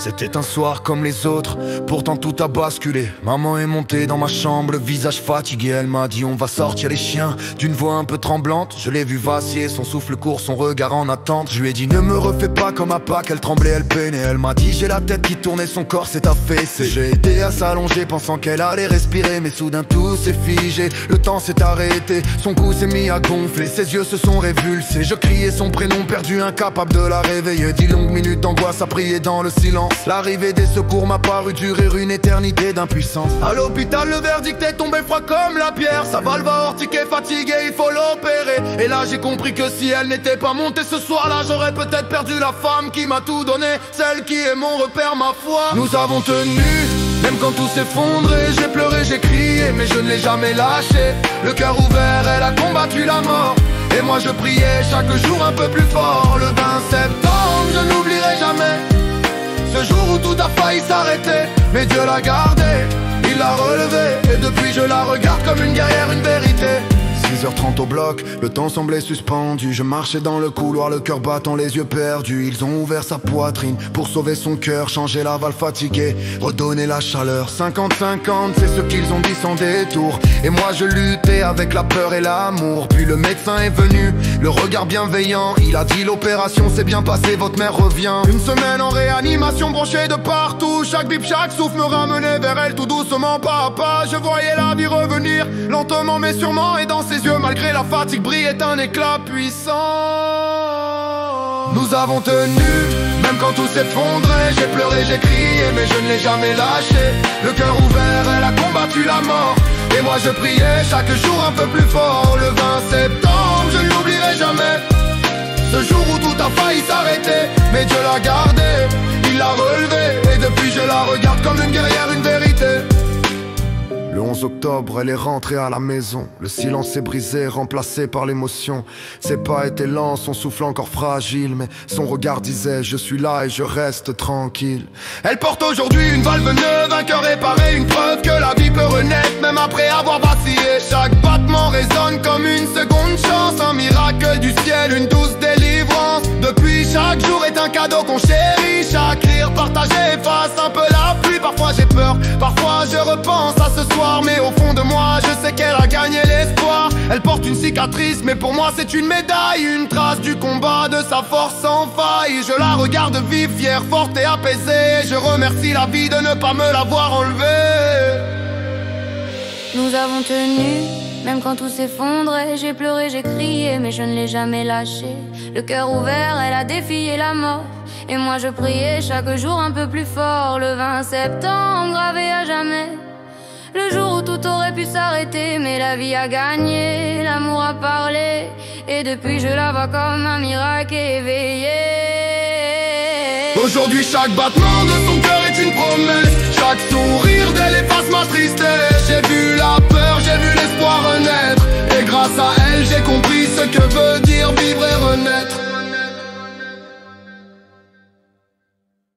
C'était un soir comme les autres, pourtant tout a basculé. Maman est montée dans ma chambre, le visage fatigué. Elle m'a dit on va sortir les chiens. D'une voix un peu tremblante, je l'ai vu vaciller, son souffle court, son regard en attente. Je lui ai dit ne me refais pas comme à Pâques. Elle tremblait, elle peinait, elle m'a dit j'ai la tête qui tournait, son corps s'est affaissé. J'ai aidé à s'allonger pensant qu'elle allait respirer, mais soudain tout s'est figé, le temps s'est arrêté. Son cou s'est mis à gonfler, ses yeux se sont révulsés. Je criais son prénom perdu, incapable de la réveiller. 10 longues minutes d'angoisse à prier dans le silence. L'arrivée des secours m'a paru durer une éternité d'impuissance. À l'hôpital le verdict est tombé froid comme la pierre. Sa valve aortique est fatiguée, il faut l'opérer. Et là j'ai compris que si elle n'était pas montée ce soir-là, j'aurais peut-être perdu la femme qui m'a tout donné, celle qui est mon repère, ma foi. Nous avons tenu, même quand tout s'effondrait. J'ai pleuré, j'ai crié, mais je ne l'ai jamais lâché. Le cœur ouvert, elle a combattu la mort. Et moi je priais chaque jour un peu plus fort. Le 20 septembre, je n'oublierai jamais ce jour où tout a failli s'arrêter, mais Dieu l'a gardé, il l'a relevé. Et depuis je la regarde comme une guerrière, une vérité. 6h30 au bloc, le temps semblait suspendu. Je marchais dans le couloir, le cœur battant, les yeux perdus. Ils ont ouvert sa poitrine pour sauver son cœur, changer la valve fatiguée, redonner la chaleur. 50-50, c'est ce qu'ils ont dit sans détour. Et moi je luttais avec la peur et l'amour. Puis le médecin est venu, le regard bienveillant. Il a dit l'opération s'est bien passée, votre mère revient. Une semaine en réanimation, branchée de partout. Chaque bip, chaque souffle me ramenait vers elle tout doucement, pas à pas. Je voyais la vie revenir, lentement mais sûrement. Et dans ses yeux, malgré la fatigue, brillait un éclat puissant. Nous avons tenu, même quand tout s'effondrait. J'ai pleuré, j'ai crié, mais je ne l'ai jamais lâché. Le cœur ouvert, elle a combattu la mort. Et moi je priais chaque jour un peu plus fort. Le 20 septembre, je ne l'oublierai jamais. Ce jour où tout a failli s'arrêter, mais Dieu l'a gardé, il l'a relevé. Et depuis je la regarde comme une guerrière, une vérité. Le 11 octobre, elle est rentrée à la maison. Le silence s'est brisé, remplacé par l'émotion. Ses pas étaient lents, son souffle encore fragile, mais son regard disait je suis là et je reste tranquille. Elle porte aujourd'hui une valve neuve, un cœur réparé, une preuve que la vie peut renaître même après avoir vacillé. Chaque battement résonne comme une seconde chance, un miracle du ciel, une douce délivrance. Depuis chaque jour est un cadeau qu'on chérit. Chaque rire partagé efface un peu la pluie. Parfois j'ai peur, parfois je repense à ce soir, mais au fond de moi je sais qu'elle a gagné l'espoir. Elle porte une cicatrice, mais pour moi c'est une médaille, une trace du combat, de sa force sans faille. Je la regarde vivre, fière, forte et apaisée. Je remercie la vie de ne pas me l'avoir enlevée. Nous avons tenu, même quand tout s'effondrait. J'ai pleuré, j'ai crié, mais je ne l'ai jamais lâché. Le cœur ouvert, elle a défié la mort. Et moi je priais chaque jour un peu plus fort. Le 20 septembre, gravé à jamais, le jour où tout aurait pu s'arrêter, mais la vie a gagné, l'amour a parlé. Et depuis je la vois comme un miracle éveillé. Aujourd'hui chaque battement de son cœur est une promesse. Chaque sourire d'elle efface ma tristesse. J'ai vu